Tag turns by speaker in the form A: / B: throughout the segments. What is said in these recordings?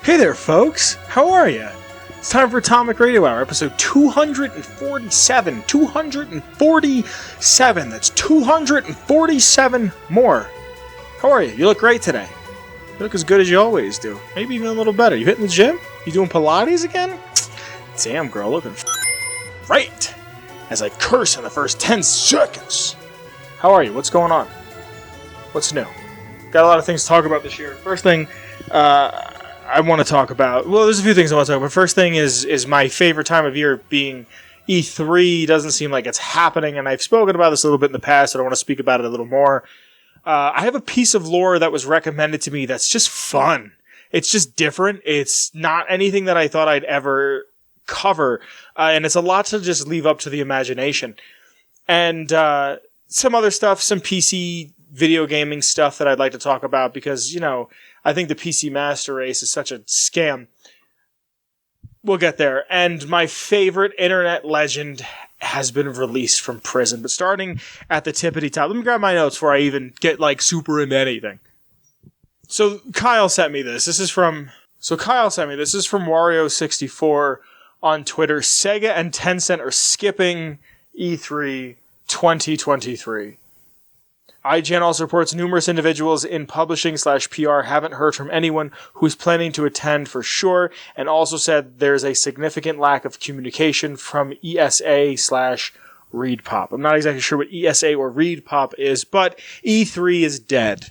A: Hey there, folks! How are ya? It's time for Atomic Radio Hour, episode 247. 247! That's 247 more! How are you? You look great today. You look as good as you always do. Maybe even a little better. You hitting the gym? You doing Pilates again? Damn, girl, looking great! As I curse in the first 10 seconds! How are you? What's going on? What's new? Got a lot of things to talk about this year. First thing, I want to talk about... Well, there's a few things I want to talk about. First thing is my favorite time of year being E3. Doesn't seem like it's happening, and I've spoken about this a little bit in the past, but I want to speak about it a little more. I have a piece of lore that was recommended to me that's just fun. It's just different. It's not anything that I thought I'd ever cover, and it's a lot to just leave up to the imagination. And some other stuff, some PC video gaming stuff that I'd like to talk about because, you know, I think the PC Master Race is such a scam. We'll get there. And my favorite internet legend has been released from prison. But starting at the tippity top, let me grab my notes before I even get like super into anything. So Kyle sent me this. This is from Wario64 on Twitter. Sega and Tencent are skipping E3 2023. IGN also reports numerous individuals in publishing/PR haven't heard from anyone who's planning to attend for sure, and also said there's a significant lack of communication from ESA/ReedPop. I'm not exactly sure what ESA or ReedPop is, but E3 is dead.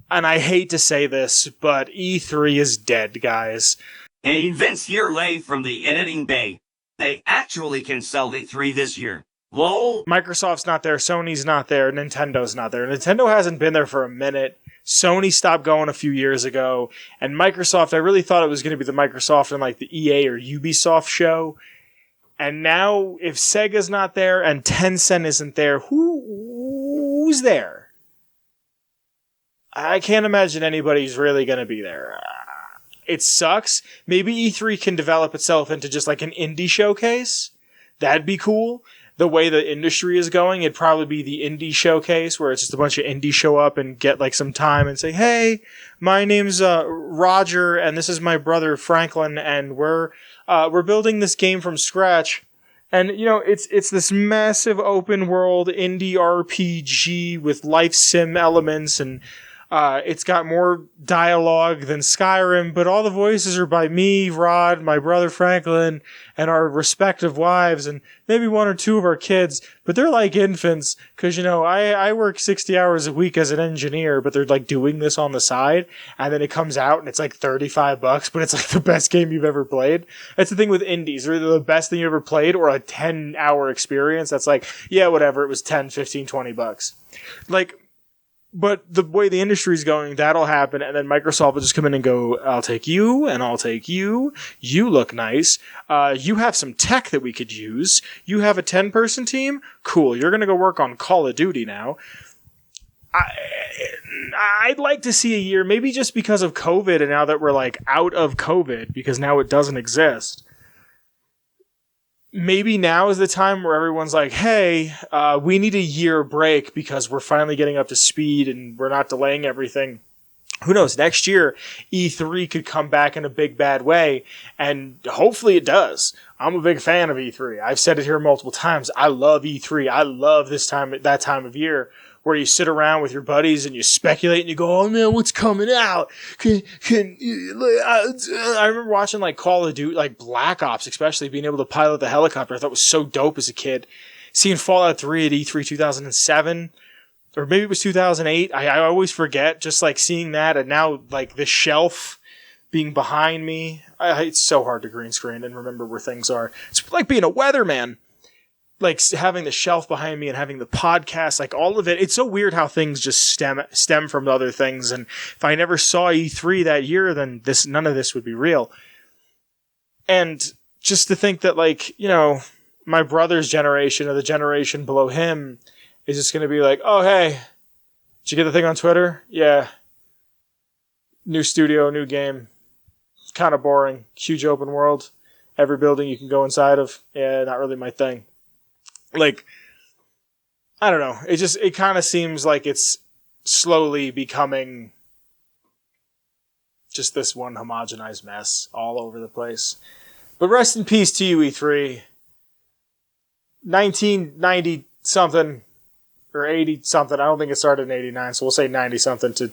A: And I hate to say this, but E3 is dead, guys.
B: Hey, Vince here, live from the editing bay. They actually can sell E3 this year. Lol.
A: Microsoft's not there, Sony's not there, Nintendo's not there. Nintendo hasn't been there for a minute. Sony stopped going a few years ago. And Microsoft, I really thought it was going to be the Microsoft and like the EA or Ubisoft show. And now, if Sega's not there and Tencent isn't there, who's there? I can't imagine anybody's really going to be there. It sucks. Maybe E3 can develop itself into just like an indie showcase. That'd be cool. The way the industry is going, it'd probably be the indie showcase where it's just a bunch of indies show up and get like some time and say, hey, my name's Roger and this is my brother Franklin and we're building this game from scratch. And, you know, it's this massive open world indie RPG with life sim elements and it's got more dialogue than Skyrim, but all the voices are by me, Rod, my brother Franklin, and our respective wives, and maybe one or two of our kids, but they're like infants, because, you know, I work 60 hours a week as an engineer, but they're like doing this on the side, and then it comes out, and it's like $35, but it's like the best game you've ever played. That's the thing with indies. They're either the best thing you ever played, or a 10-hour experience that's like, yeah, whatever, it was 10, 15, $20. Like, but the way the industry's going, that'll happen, and then Microsoft will just come in and go, I'll take you, and I'll take you. You look nice. You have some tech that we could use. You have a 10-person team? Cool, you're going to go work on Call of Duty now. I'd like to see a year, maybe just because of COVID, and now that we're like out of COVID, because now it doesn't exist. Maybe now is the time where everyone's like, hey, we need a year break because we're finally getting up to speed and we're not delaying everything. Who knows? Next year, E3 could come back in a big bad way, and hopefully it does. I'm a big fan of E3. I've said it here multiple times. I love E3. I love that time of year where you sit around with your buddies and you speculate and you go, oh man, what's coming out? I remember watching like Call of Duty, like Black Ops, especially being able to pilot the helicopter. I thought was so dope as a kid. Seeing Fallout 3 at E3 2007, or maybe it was 2008. I always forget, just like seeing that, and now like the shelf being behind me. It's so hard to green screen and remember where things are. It's like being a weatherman. Like having the shelf behind me and having the podcast, like all of it. It's so weird how things just stem from other things. And if I never saw E3 that year, then none of this would be real. And just to think that, like, you know, my brother's generation or the generation below him is just going to be like, oh, hey, did you get the thing on Twitter? Yeah. New studio, new game. Kind of boring. Huge open world. Every building you can go inside of. Yeah, not really my thing. Like, I don't know. It kind of seems like it's slowly becoming just this one homogenized mess all over the place. But rest in peace to you, E3. 1990 something or 80 something. I don't think it started in 89, so we'll say 90 something to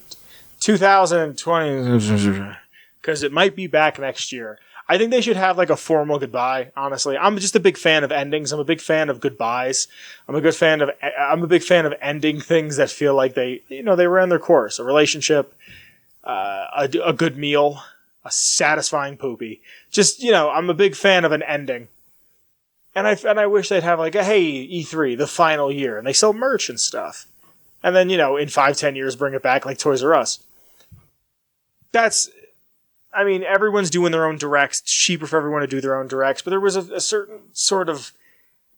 A: 2020 because it might be back next year. I think they should have like a formal goodbye, honestly. I'm just a big fan of endings. I'm a big fan of goodbyes. I'm a big fan of ending things that feel like they ran their course. A relationship, a good meal, a satisfying poopy. Just, I'm a big fan of an ending. And I wish they'd have like hey, E3, the final year, and they sell merch and stuff. And then, in 5-10 years bring it back like Toys R Us. Everyone's doing their own directs. It's cheaper for everyone to do their own directs, but there was a certain sort of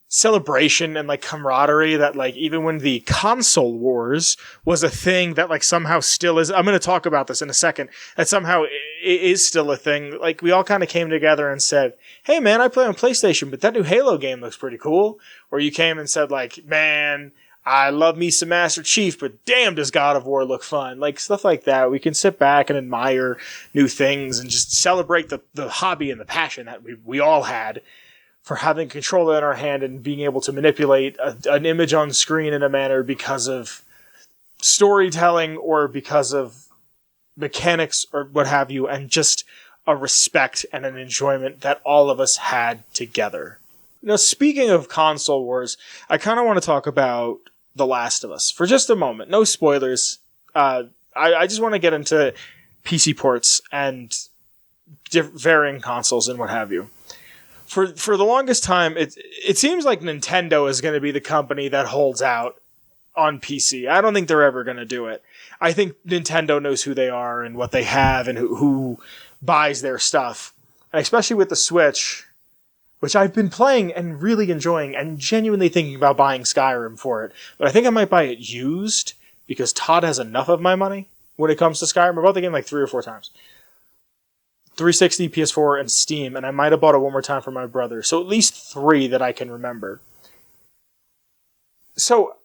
A: celebration and like camaraderie that like even when the console wars was a thing that like somehow still is. I'm going to talk about this in a second. That somehow is still a thing. Like we all kind of came together and said, "Hey man, I play on PlayStation, but that new Halo game looks pretty cool." Or you came and said like, "Man, I love me some Master Chief, but damn does God of War look fun." Like stuff like that. We can sit back and admire new things and just celebrate the hobby and the passion that we all had for having control in our hand and being able to manipulate an image on screen in a manner because of storytelling or because of mechanics or what have you, and just a respect and an enjoyment that all of us had together. Speaking of console wars, I kind of want to talk about The Last of Us for just a moment. No spoilers. I just want to get into PC ports and varying consoles and what have you. For the longest time, it seems like Nintendo is going to be the company that holds out on PC. I don't think they're ever going to do it. I think Nintendo knows who they are and what they have and who buys their stuff. And especially with the Switch, which I've been playing and really enjoying and genuinely thinking about buying Skyrim for it. But I think I might buy it used because Todd has enough of my money when it comes to Skyrim. I bought the game like 3 or 4 times. 360, PS4, and Steam, and I might have bought it one more time for my brother. So at least 3 that I can remember. So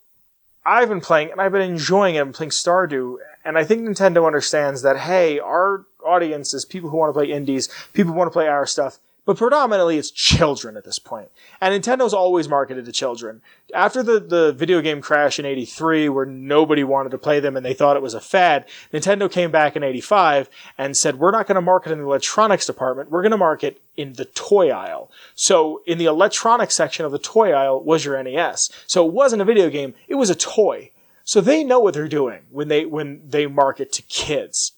A: I've been playing, and I've been enjoying it. I'm playing Stardew, and I think Nintendo understands that, hey, our audience is people who want to play indies, people who want to play our stuff, but predominantly it's children at this point. And Nintendo's always marketed to children. After the video game crash in 83, where nobody wanted to play them and they thought it was a fad, Nintendo came back in 85 and said, we're not going to market in the electronics department, we're going to market in the toy aisle. So in the electronics section of the toy aisle was your NES. So it wasn't a video game, it was a toy. So they know what they're doing when they market to kids.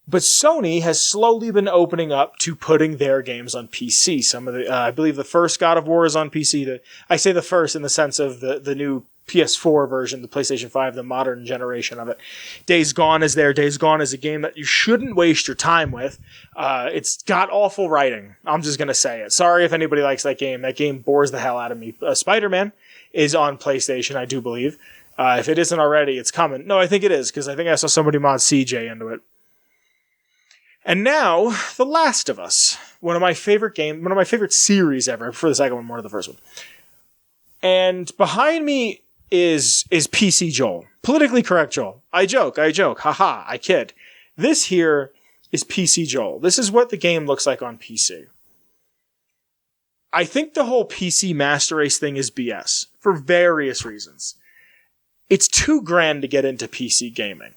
A: But Sony has slowly been opening up to putting their games on PC. Some of the, I believe the first God of War is on PC. I say the first in the sense of the new PS4 version, the PlayStation 5, the modern generation of it. Days Gone is there. Days Gone is a game that you shouldn't waste your time with. It's got awful writing. I'm just going to say it. Sorry if anybody likes that game. That game bores the hell out of me. Spider-Man is on PlayStation, I do believe. If it isn't already, it's coming. No, I think it is, because I think I saw somebody mod CJ into it. And now, The Last of Us. One of my favorite series ever. I prefer the second one more to the first one. And behind me is PC Joel. Politically correct Joel. I joke. Haha, I kid. This here is PC Joel. This is what the game looks like on PC. I think the whole PC Master Race thing is BS. For various reasons. It's too grand to get into PC gaming.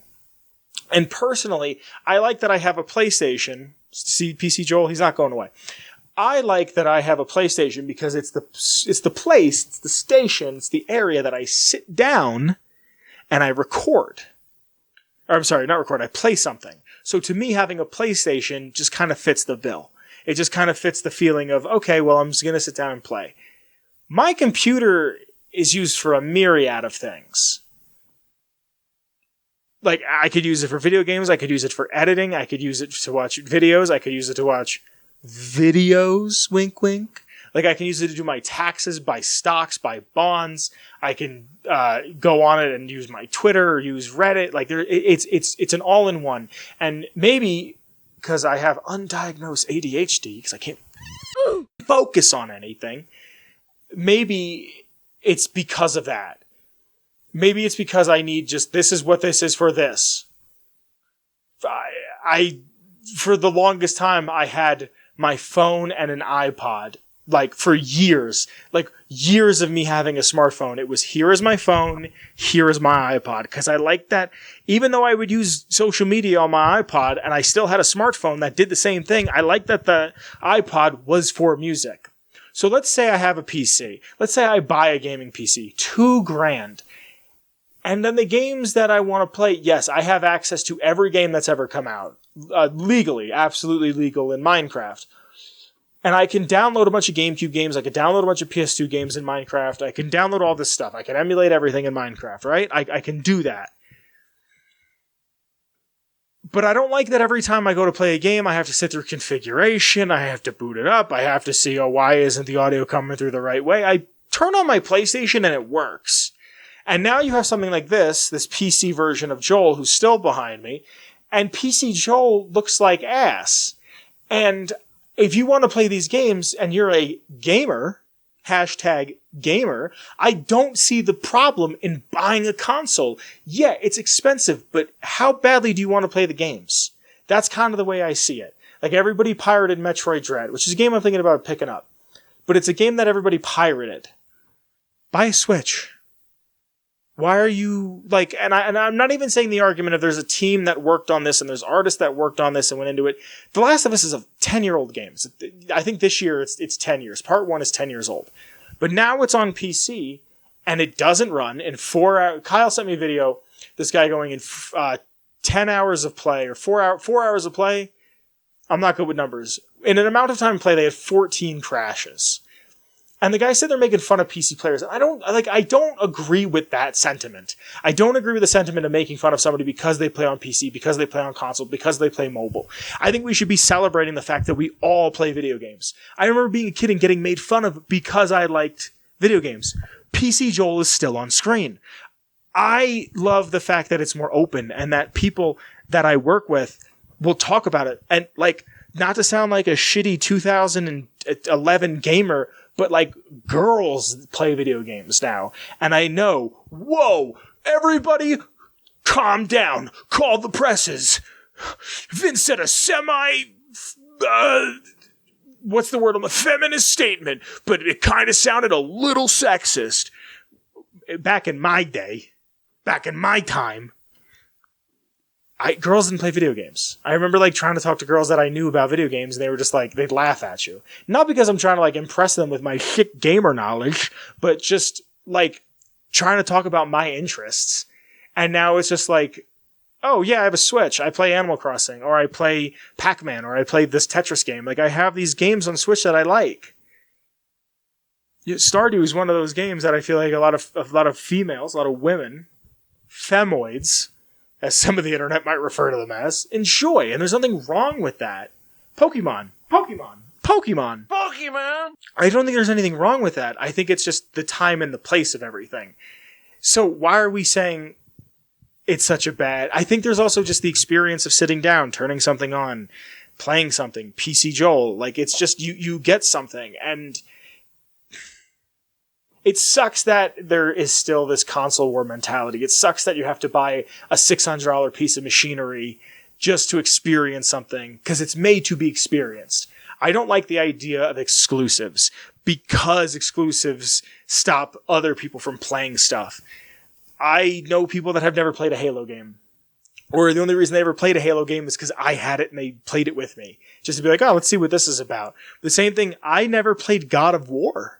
A: And personally, I like that I have a PlayStation. See, PC Joel, he's not going away. I like that I have a PlayStation because it's the place, it's the station, it's the area that I sit down and I record. Or I'm sorry, not record, I play something. So to me, having a PlayStation just kind of fits the bill. It just kind of fits the feeling of, okay, well, I'm just going to sit down and play. My computer is used for a myriad of things. Like, I could use it for video games, I could use it for editing, I could use it to watch videos, I could use it to watch videos, wink wink. Like, I can use it to do my taxes, buy stocks, buy bonds, I can go on it and use my Twitter or use Reddit. Like, it's an all-in-one. And maybe, because I have undiagnosed ADHD, because I can't focus on anything, maybe it's because of that. Maybe it's because I need just, this is what this is for this. for the longest time, I had my phone and an iPod. Like, for years. Like, years of me having a smartphone. It was, here is my phone, here is my iPod. Because I liked that, even though I would use social media on my iPod, and I still had a smartphone that did the same thing, I liked that the iPod was for music. So let's say I have a PC. Let's say I buy a gaming PC. $2,000. And then the games that I want to play, yes, I have access to every game that's ever come out. Legally, absolutely legal in Minecraft. And I can download a bunch of GameCube games. I can download a bunch of PS2 games in Minecraft. I can download all this stuff. I can emulate everything in Minecraft, right? I can do that. But I don't like that every time I go to play a game, I have to sit through configuration. I have to boot it up. I have to see, why isn't the audio coming through the right way? I turn on my PlayStation and it works. And now you have something like this PC version of Joel, who's still behind me. And PC Joel looks like ass. And if you want to play these games and you're a gamer, #gamer, I don't see the problem in buying a console. Yeah, it's expensive, but how badly do you want to play the games? That's kind of the way I see it. Like, everybody pirated Metroid Dread, which is a game I'm thinking about picking up. But it's a game that everybody pirated. Buy a Switch. Why are you, like, and I'm not even saying the argument of there's a team that worked on this and there's artists that worked on this and went into it. The Last of Us is a 10-year-old game. I think this year it's 10 years. Part 1 is 10 years old. But now it's on PC and it doesn't run in 4 hours. Kyle sent me a video, this guy going in 10 hours of play or 4 hours of play. I'm not good with numbers. In an amount of time play, they had 14 crashes. And the guy said they're making fun of PC players. I don't agree with that sentiment. I don't agree with the sentiment of making fun of somebody because they play on PC, because they play on console, because they play mobile. I think we should be celebrating the fact that we all play video games. I remember being a kid and getting made fun of because I liked video games. PC Joel is still on screen. I love the fact that it's more open and that people that I work with will talk about it. And, like, not to sound like a shitty 2011 gamer, but, like, girls play video games now. And I know, whoa, everybody calm down. Call the presses. Vince said a what's the word on the feminist statement, but it kind of sounded a little sexist. Back in my day, back in my time, girls didn't play video games. I remember, like, trying to talk to girls that I knew about video games, and they were just like, they'd laugh at you. Not because I'm trying to, like, impress them with my shit gamer knowledge, but just, like, trying to talk about my interests. And now it's just like, oh yeah, I have a Switch. I play Animal Crossing, or I play Pac-Man, or I play this Tetris game. Like, I have these games on Switch that I like. Stardew is one of those games that I feel like a lot of females, a lot of women, femoids, as some of the internet might refer to them as, enjoy. And there's nothing wrong with that. Pokemon. I don't think there's anything wrong with that. I think it's just the time and the place of everything. So why are we saying it's such a bad... I think there's also just the experience of sitting down, turning something on, playing something, PC Joel. Like, it's just, you get something. And it sucks that there is still this console war mentality. It sucks that you have to buy a $600 piece of machinery just to experience something, because it's made to be experienced. I don't like the idea of exclusives, because exclusives stop other people from playing stuff. I know people that have never played a Halo game, or the only reason they ever played a Halo game is because I had it and they played it with me. Just to be like, oh, let's see what this is about. The same thing, I never played God of War.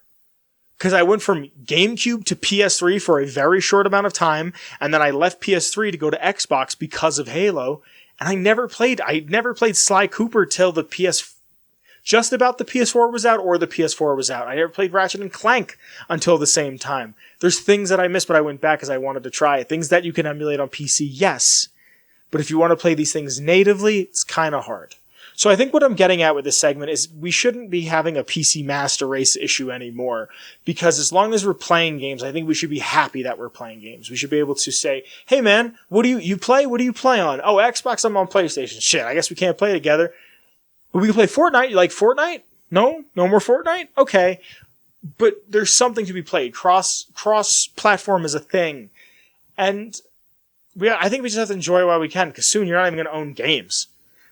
A: Because I went from GameCube to PS3 for a very short amount of time, and then I left PS3 to go to Xbox because of Halo, and I never played Sly Cooper till just about the PS4 was out, or the PS4 was out. I never played Ratchet and Clank until the same time. There's things that I missed, but I went back because I wanted to try it. Things that you can emulate on PC, yes. But if you want to play these things natively, it's kind of hard. So I think what I'm getting at with this segment is we shouldn't be having a PC master race issue anymore, because as long as we're playing games, I think we should be happy that we're playing games. We should be able to say, hey man, what do you play? What do you play on? Oh, Xbox, I'm on PlayStation. Shit, I guess we can't play together. But we can play Fortnite. You like Fortnite? No more Fortnite? Okay. But there's something to be played. Cross-platform is a thing. And I think we just have to enjoy it while we can, because soon you're not even going to own games.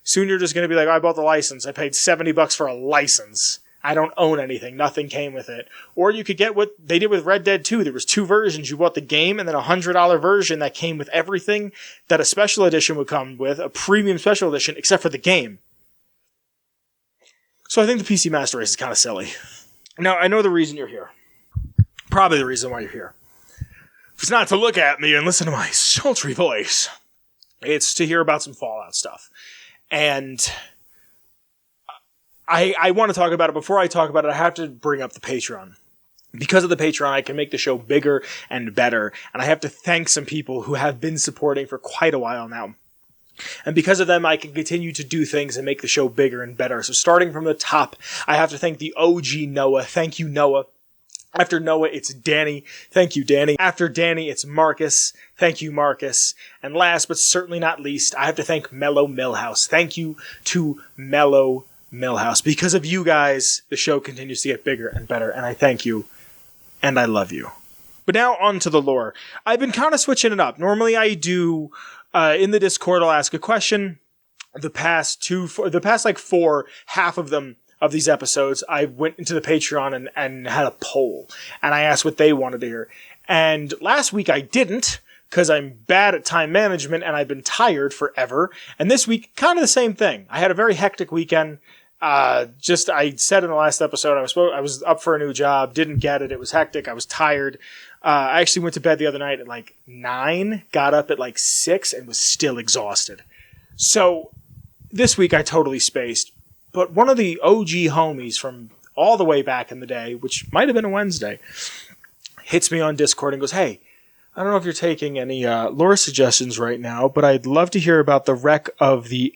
A: Soon you're just going to be like, oh, I bought the license. I paid $70 for a license. I don't own anything. Nothing came with it. Or you could get what they did with Red Dead 2. There was 2 versions. You bought the game and then a $100 version that came with everything that a special edition would come with, a premium special edition, except for the game. So I think the PC Master Race is kind of silly. Now, I know the reason you're here. Probably the reason why you're here. If it's not to look at me and listen to my sultry voice, it's to hear about some Fallout stuff. And I want to talk about it. Before I talk about it, I have to bring up the Patreon. Because of the Patreon, I can make the show bigger and better. And I have to thank some people who have been supporting for quite a while now. And because of them, I can continue to do things and make the show bigger and better. So starting from the top, I have to thank the OG Noah. Thank you, Noah. After Noah, it's Danny. Thank you, Danny. After Danny, it's Marcus. Thank you, Marcus. And last but certainly not least, I have to thank Mellow Millhouse. Thank you to Mellow Millhouse. Because of you guys, the show continues to get bigger and better, and I thank you, and I love you. But now on to the lore. I've been kind of switching it up. Normally I do, in the Discord, I'll ask a question. The past 4, half of them, of these episodes, I went into the Patreon and had a poll, and I asked what they wanted to hear. And last week I didn't, because I'm bad at time management and I've been tired forever. And this week, kind of the same thing. I had a very hectic weekend. I said in the last episode, I was up for a new job, didn't get it. It was hectic. I was tired. I actually went to bed the other night at like 9, got up at like 6, and was still exhausted. So this week I totally spaced. But one of the OG homies from all the way back in the day, which might have been a Wednesday, hits me on Discord and goes, hey, I don't know if you're taking any lore suggestions right now, but I'd love to hear about the wreck of the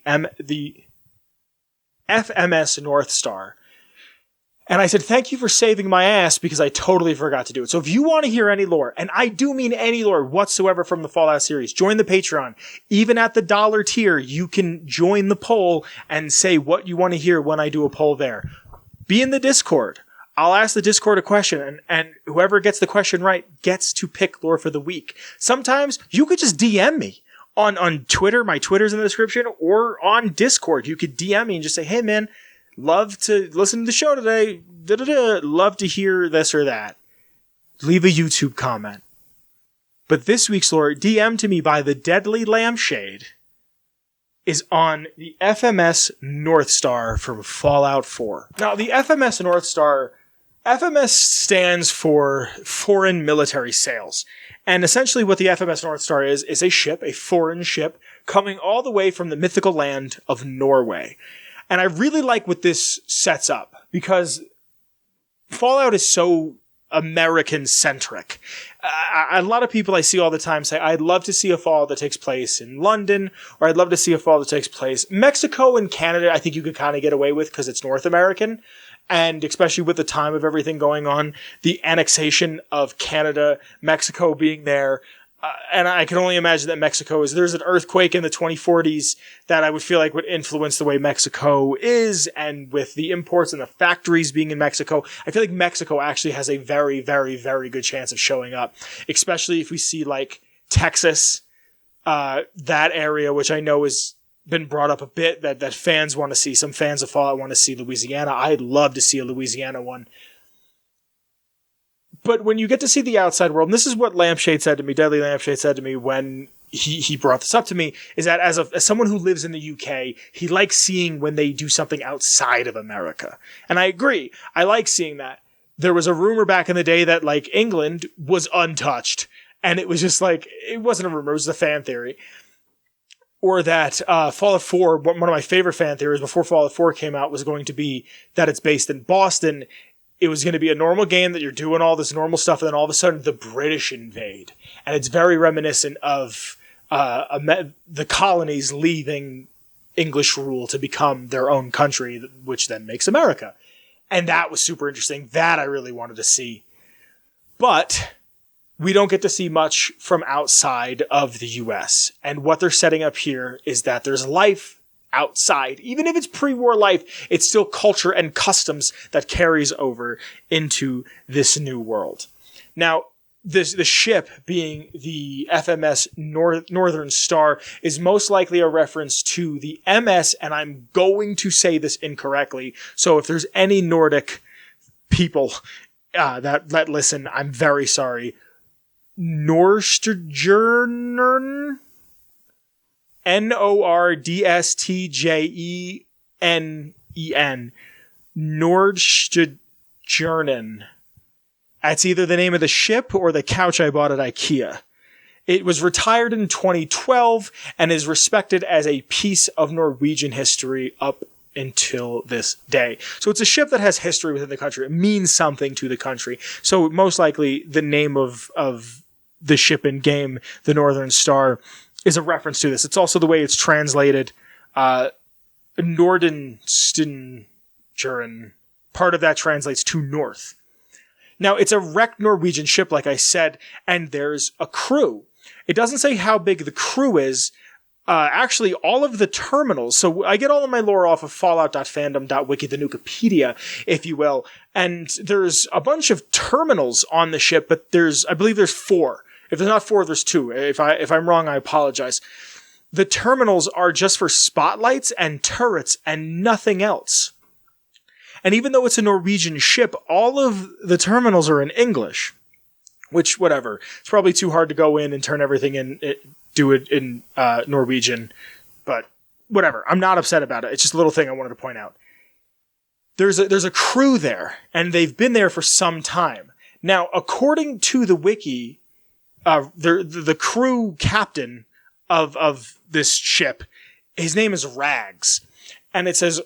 A: FMS North Star. And I said, thank you for saving my ass, because I totally forgot to do it. So if you want to hear any lore, and I do mean any lore whatsoever from the Fallout series, join the Patreon. Even at the $1 tier, you can join the poll and say what you want to hear when I do a poll there. Be in the Discord. I'll ask the Discord a question, and whoever gets the question right gets to pick lore for the week. Sometimes you could just DM me on Twitter. My Twitter's in the description, or on Discord. You could DM me and just say, hey man, love to listen to the show today. Love to hear this or that. Leave a YouTube comment. But this week's lore, DM to me by the Deadly Lampshade, is on the FMS North Star from Fallout 4. Now, the FMS North Star, FMS stands for Foreign Military Sales. And essentially what the FMS North Star is a ship, a foreign ship, coming all the way from the mythical land of Norway. And I really like what this sets up, because Fallout is so American-centric. A lot of people I see all the time say, I'd love to see a Fallout that takes place in London, or I'd love to see a Fallout that takes place... Mexico and Canada, I think you could kind of get away with, because it's North American, and especially with the time of everything going on, the annexation of Canada, Mexico being there... and I can only imagine that there's an earthquake in the 2040s that I would feel like would influence the way Mexico is, and with the imports and the factories being in Mexico, I feel like Mexico actually has a very, very, very good chance of showing up, especially if we see like Texas, that area, which I know has been brought up a bit, that fans want to see. Some fans of Fallout want to see Louisiana. I'd love to see a Louisiana one. But when you get to see the outside world, and this is what Lampshade said to me, Deadly Lampshade said to me when he brought this up to me, is that as someone who lives in the UK, he likes seeing when they do something outside of America. And I agree. I like seeing that. There was a rumor back in the day that, like, England was untouched. And it was just like, it wasn't a rumor, it was a fan theory. Or that Fallout 4, one of my favorite fan theories before Fallout 4 came out, was going to be that it's based in Boston. It was going to be a normal game that you're doing all this normal stuff, and then all of a sudden the British invade. And it's very reminiscent of the colonies leaving English rule to become their own country, which then makes America. And that was super interesting. That I really wanted to see. But we don't get to see much from outside of the US. And what they're setting up here is that there's life outside. Even if it's pre-war life, it's still culture and customs that carries over into this new world. Now, the ship being the FMS Northern Star is most likely a reference to the MS, and I'm going to say this incorrectly. So if there's any Nordic people that listen, I'm very sorry. Nordstjerne? Nordstjenen. Nordstjerne. That's either the name of the ship or the couch I bought at IKEA. It was retired in 2012 and is respected as a piece of Norwegian history up until this day. So it's a ship that has history within the country. It means something to the country. So most likely the name of the ship in game, the Northern Star, is a reference to this. It's also the way it's translated. Nordenstjerne. Part of that translates to north. Now, it's a wrecked Norwegian ship, like I said, and there's a crew. It doesn't say how big the crew is. Actually, all of the terminals, so I get all of my lore off of fallout.fandom.wiki, the Nukipedia, if you will, and there's a bunch of terminals on the ship, but I believe there's 4. If there's not 4, there's 2. If I'm wrong, I apologize. The terminals are just for spotlights and turrets and nothing else. And even though it's a Norwegian ship, all of the terminals are in English. Which, whatever. It's probably too hard to go in and turn everything in, do it in Norwegian. But whatever. I'm not upset about it. It's just a little thing I wanted to point out. There's a crew there, and they've been there for some time. Now, according to the wiki, the crew captain of this ship, his name is Rags. And it says...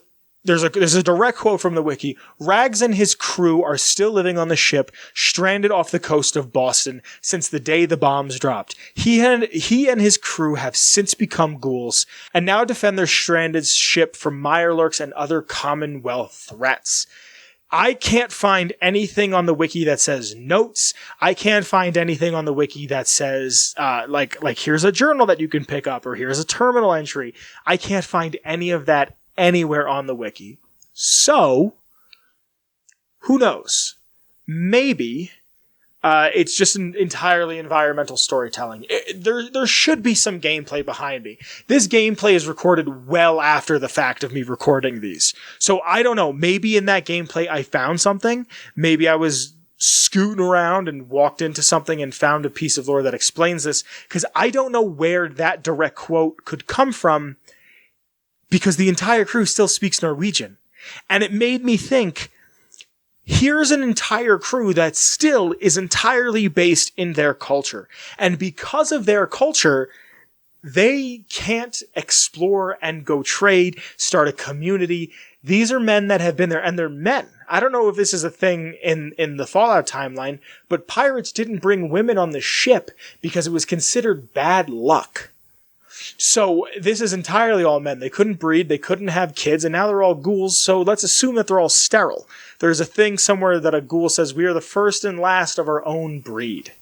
A: There's a direct quote from the wiki. Rags and his crew are still living on the ship, stranded off the coast of Boston since the day the bombs dropped. He and his crew have since become ghouls and now defend their stranded ship from mirelurks and other Commonwealth threats. I can't find anything on the wiki that says notes. I can't find anything on the wiki that says, like here's a journal that you can pick up or here's a terminal entry. I can't find any of that anywhere on the wiki. So, who knows? Maybe it's just an entirely environmental storytelling. There should be some gameplay behind me. This gameplay is recorded well after the fact of me recording these. So I don't know. Maybe in that gameplay I found something. Maybe I was scooting around and walked into something and found a piece of lore that explains this. Because I don't know where that direct quote could come from, because the entire crew still speaks Norwegian. And it made me think, here's an entire crew that still is entirely based in their culture. And because of their culture, they can't explore and go trade, start a community. These are men that have been there, and they're men. I don't know if this is a thing in the Fallout timeline, but pirates didn't bring women on the ship because it was considered bad luck. So this is entirely all men. They couldn't breed, they couldn't have kids, and now they're all ghouls, so let's assume that they're all sterile. There's a thing somewhere that a ghoul says, we are the first and last of our own breed.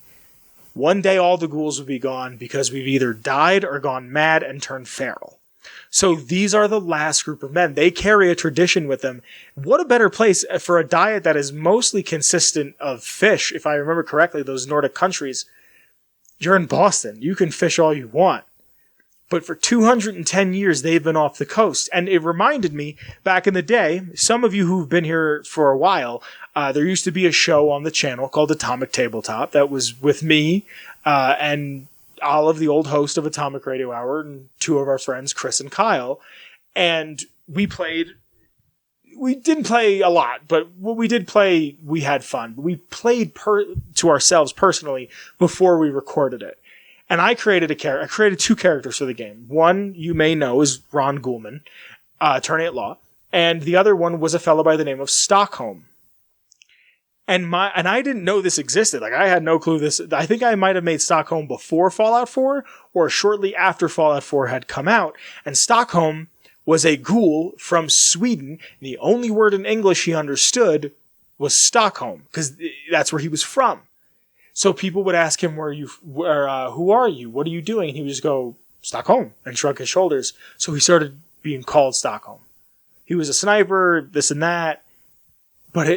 A: One day all the ghouls will be gone because we've either died or gone mad and turned feral. So these are the last group of men. They carry a tradition with them. What a better place for a diet that is mostly consistent of fish, if I remember correctly, those Nordic countries. You're in Boston. You can fish all you want. But for 210 years, they've been off the coast. And it reminded me, back in the day, some of you who've been here for a while, there used to be a show on the channel called Atomic Tabletop that was with me and Olive, the old host of Atomic Radio Hour, and 2 of our friends, Chris and Kyle. And we didn't play a lot, but what we did play, we had fun. We played to ourselves personally before we recorded it. And I created 2 characters for the game. One, you may know, is Ron Gulman, attorney at law. And the other one was a fellow by the name of Stockholm. And I didn't know this existed. Like, I had no clue this. I think I might have made Stockholm before Fallout 4 or shortly after Fallout 4 had come out. And Stockholm was a ghoul from Sweden. And the only word in English he understood was Stockholm, because that's where he was from. So people would ask him, who are you? What are you doing? And he would just go, Stockholm, and shrug his shoulders. So he started being called Stockholm. He was a sniper, this and that. But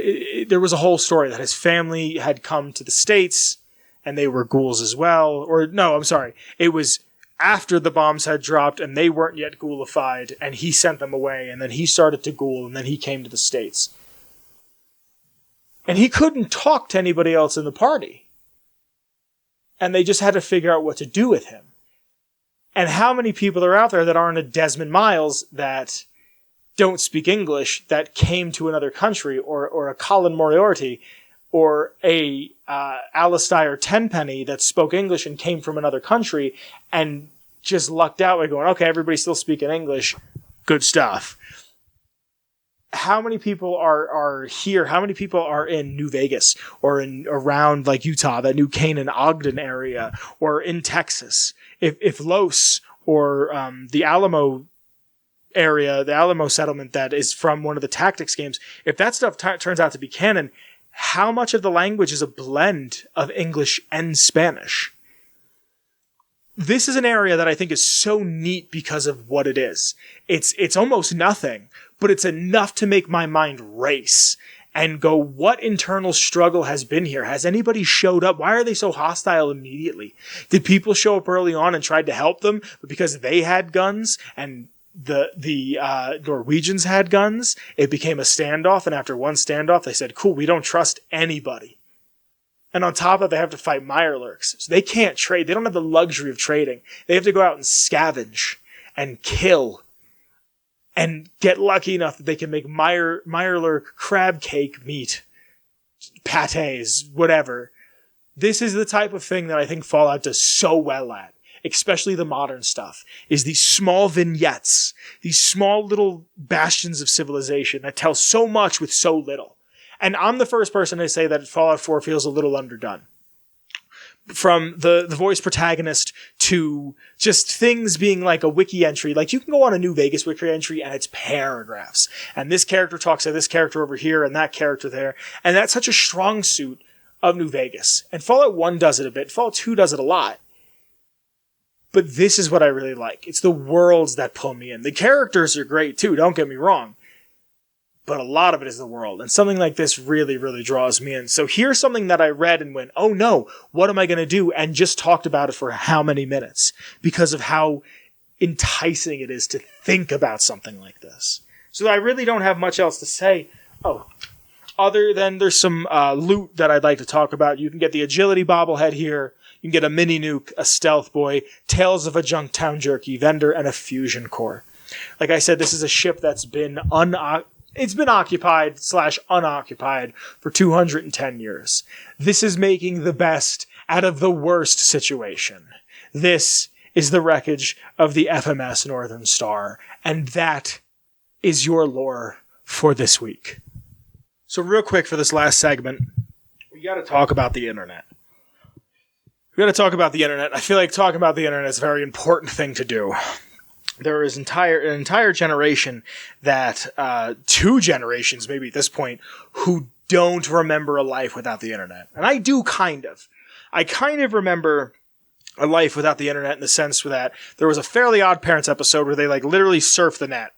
A: there was a whole story that his family had come to the States and they were ghouls as well. Or no, I'm sorry. It was after the bombs had dropped and they weren't yet ghoulified, and he sent them away, and then he started to ghoul, and then he came to the States. And he couldn't talk to anybody else in the party. And they just had to figure out what to do with him. And how many people are out there that aren't a Desmond Miles that don't speak English, that came to another country, or a Colin Moriarty, or a Alistair Tenpenny that spoke English and came from another country and just lucked out by going, okay, everybody's still speaking English. Good stuff. How many people are here? How many people are in New Vegas or in around like Utah, that New Canaan, Ogden area, or in Texas? If Los or the Alamo area, the Alamo settlement that is from one of the Tactics games, if that stuff turns out to be canon, how much of the language is a blend of English and Spanish? This is an area that I think is so neat because of what it is. It's almost nothing, but it's enough to make my mind race and go, what internal struggle has been here? Has anybody showed up? Why are they so hostile immediately? Did people show up early on and tried to help them, but because they had guns and the Norwegians had guns, it became a standoff, and after one standoff, they said, cool, we don't trust anybody. And on top of it, they have to fight Mirelurks. So they can't trade. They don't have the luxury of trading. They have to go out and scavenge and kill and get lucky enough that they can make Mirelurk crab cake meat, pâtés, whatever. This is the type of thing that I think Fallout does so well at, especially the modern stuff, is these small vignettes, these small little bastions of civilization that tell so much with so little. And I'm the first person to say that Fallout 4 feels a little underdone. From the voice protagonist to just things being like a wiki entry. Like, you can go on a New Vegas wiki entry and it's paragraphs. And this character talks to this character over here and that character there. And that's such a strong suit of New Vegas. And Fallout 1 does it a bit. Fallout 2 does it a lot. But this is what I really like. It's the worlds that pull me in. The characters are great too, don't get me wrong. But a lot of it is the world. And something like this really, really draws me in. So here's something that I read and went, oh no, what am I going to do? And just talked about it for how many minutes? Because of how enticing it is to think about something like this. So I really don't have much else to say. Oh, other than there's some loot that I'd like to talk about. You can get the agility bobblehead here. You can get a mini nuke, a stealth boy, Tales of a Junktown Jerky vendor, and a fusion core. Like I said, this is a ship that's been occupied / unoccupied for 210 years. This is making the best out of the worst situation. This is the wreckage of the FMS Northern Star, and that is your lore for this week. So real quick for this last segment, we got to talk about the internet. We got to talk about the internet. I feel like talking about the internet is a very important thing to do. There is an entire generation that, 2 generations maybe at this point, who don't remember a life without the internet. And I do kind of. I kind of remember a life without the internet in the sense that there was a Fairly Odd Parents episode where they literally surf the net.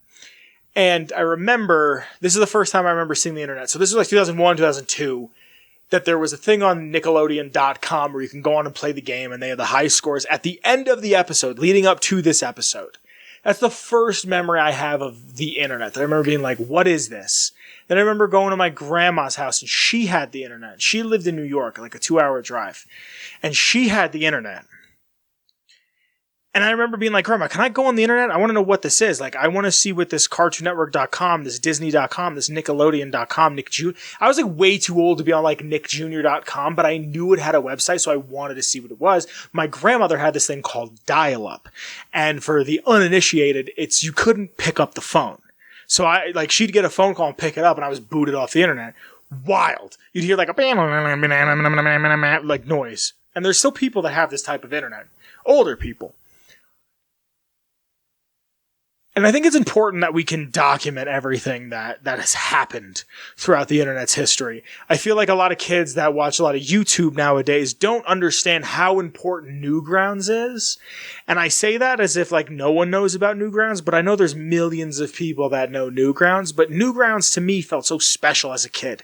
A: And I remember, this is the first time I remember seeing the internet. So this was 2001, 2002, that there was a thing on Nickelodeon.com where you can go on and play the game, and they had the high scores at the end of the episode, leading up to this episode. That's the first memory I have of the internet. I remember being like, what is this? Then I remember going to my grandma's house, and she had the internet. She lived in New York, like a 2-hour drive. And she had the internet. And I remember being like, Grandma, can I go on the internet? I want to know what this is. Like, I want to see what this CartoonNetwork.com, this Disney.com, this Nickelodeon.com, Nick Jr. I was way too old to be on NickJr.com, but I knew it had a website, so I wanted to see what it was. My grandmother had this thing called dial-up. And for the uninitiated, you couldn't pick up the phone. So she'd get a phone call and pick it up, and I was booted off the internet. Wild. You'd hear a noise. And there's still people that have this type of internet. Older people. And I think it's important that we can document everything that has happened throughout the internet's history. I feel like a lot of kids that watch a lot of YouTube nowadays don't understand how important Newgrounds is. And I say that as if no one knows about Newgrounds, but I know there's millions of people that know Newgrounds. But Newgrounds to me felt so special as a kid.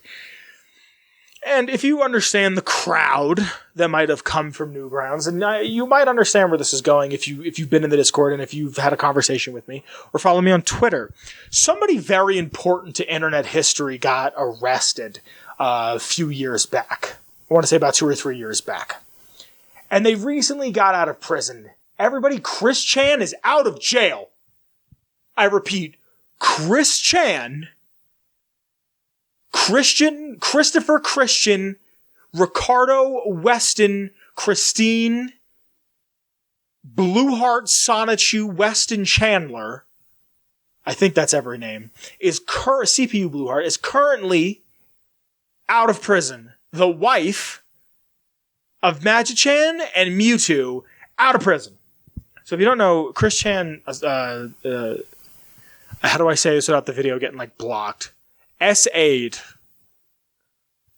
A: And if you understand the crowd that might have come from Newgrounds, and you might understand where this is going if you've been in the Discord and if you've had a conversation with me or follow me on Twitter. Somebody very important to internet history got arrested a few years back. I want to say about 2 or 3 years back. And they recently got out of prison. Everybody, Chris Chan is out of jail. I repeat, Chris Chan, Christopher Christian, Ricardo Weston, Christine, Blueheart Sonichu Weston Chandler, I think that's every name, CPU Blueheart, is currently out of prison. The wife of Magichan and Mewtwo out of prison. So if you don't know, Chris Chan, how do I say this without the video getting like blocked? SA'd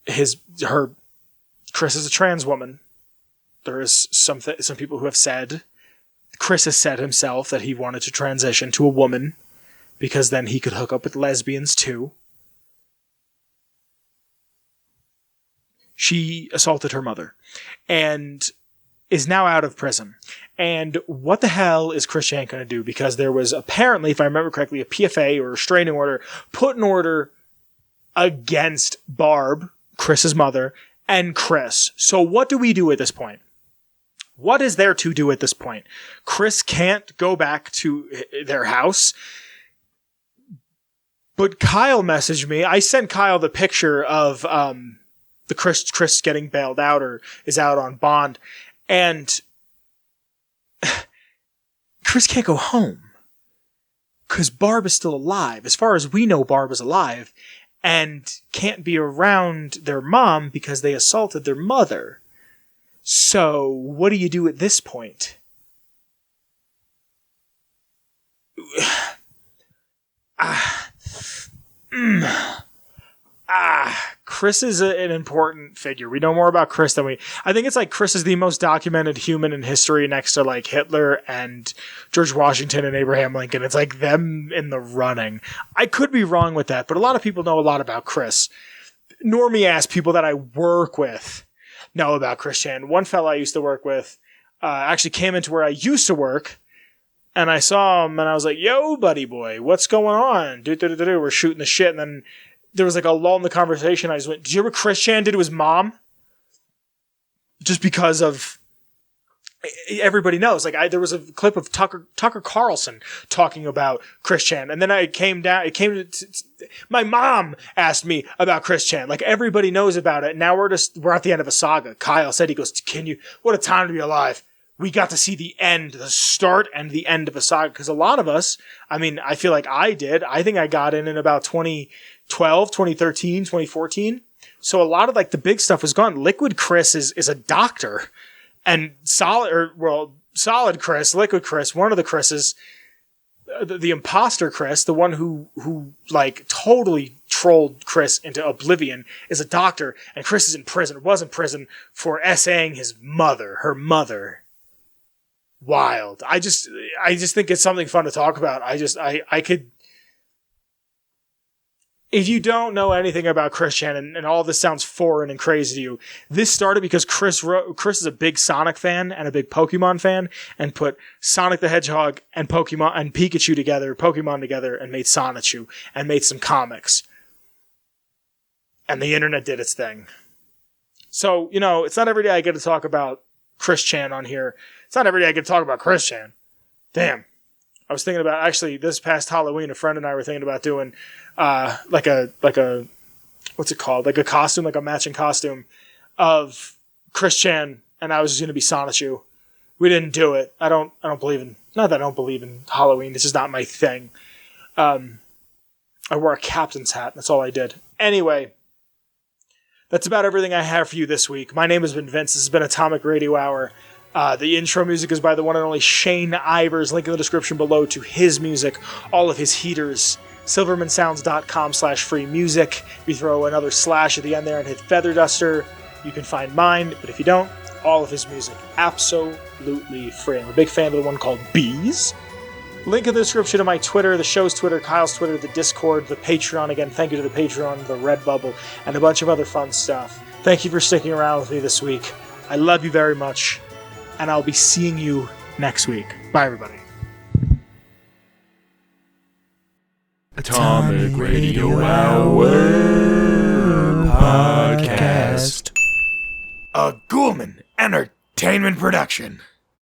A: Chris is a trans woman. There is some people who have said, Chris has said himself that he wanted to transition to a woman because then he could hook up with lesbians too. She assaulted her mother and is now out of prison. And what the hell is Chris Chan going to do? Because there was apparently, if I remember correctly, a PFA or restraining order put in order against Barb, Chris's mother, and Chris. So what do we do at this point? What is there to do at this point? Chris can't go back to their house. But Kyle messaged me. I sent Kyle the picture of the Chris getting bailed out or is out on bond. And Chris can't go home because Barb is still alive. As far as we know, Barb is alive and can't be around their mom because they assaulted their mother. So what do you do at this point? Chris is an important figure. We know more about Chris than I think it's like Chris is the most documented human in history next to like Hitler and George Washington and Abraham Lincoln. It's like them in the running. I could be wrong with that, but a lot of people know a lot about Chris. Normie ass people that I work with know about Chris Chan. One fella I used to work with actually came into where I used to work, and I saw him and I was like, yo, buddy boy, what's going on? We're shooting the shit, and then there was like a lull in the conversation. I just went, did you hear what Chris Chan did to his mom? Just because of everybody knows. Like there was a clip of Tucker Carlson talking about Chris Chan. And then my mom asked me about Chris Chan. Like everybody knows about it. Now we're at the end of a saga. Kyle said, he goes, what a time to be alive. We got to see the start and the end of a saga. Cause a lot of us, I mean, I feel like I did. I think I got in about 2012, 2013, 2014. So a lot of like the big stuff was gone. Liquid Chris is a doctor, and Solid Chris, Liquid Chris, one of the Chris's, the imposter Chris, the one who like totally trolled Chris into oblivion, is a doctor, and Chris was in prison for essaying her mother. Wild. I just think it's something fun to talk about. I could. If you don't know anything about Chris Chan and all this sounds foreign and crazy to you, this started because Chris is a big Sonic fan and a big Pokemon fan, and put Sonic the Hedgehog and Pokemon and Pikachu together, Pokemon together, and made Sonichu and made some comics. And the internet did its thing. So, it's not every day I get to talk about Chris Chan on here. It's not every day I get to talk about Chris Chan. Damn. I was thinking about, actually, this past Halloween, a friend and I were thinking about doing like a what's it called? Like a costume, like a matching costume of Chris Chan, and I was just going to be Sonichu. We didn't do it. I don't believe in, not that I don't believe in Halloween. This is not my thing. I wore a captain's hat. That's all I did. Anyway, that's about everything I have for you this week. My name has been Vince. This has been Atomic Radio Hour. The intro music is by the one and only Shane Ivers. Link in the description below to his music, all of his heaters. Silvermansounds.com/free music. If you throw another slash at the end there and hit Feather Duster, you can find mine. But if you don't, all of his music absolutely free. I'm a big fan of the one called Bees. Link in the description to my Twitter, the show's Twitter, Kyle's Twitter, the Discord, the Patreon. Again, thank you to the Patreon, the Redbubble, and a bunch of other fun stuff. Thank you for sticking around with me this week. I love you very much, and I'll be seeing you next week. Bye, everybody.
C: Atomic Radio Hour Podcast. A Ghoulman Entertainment production.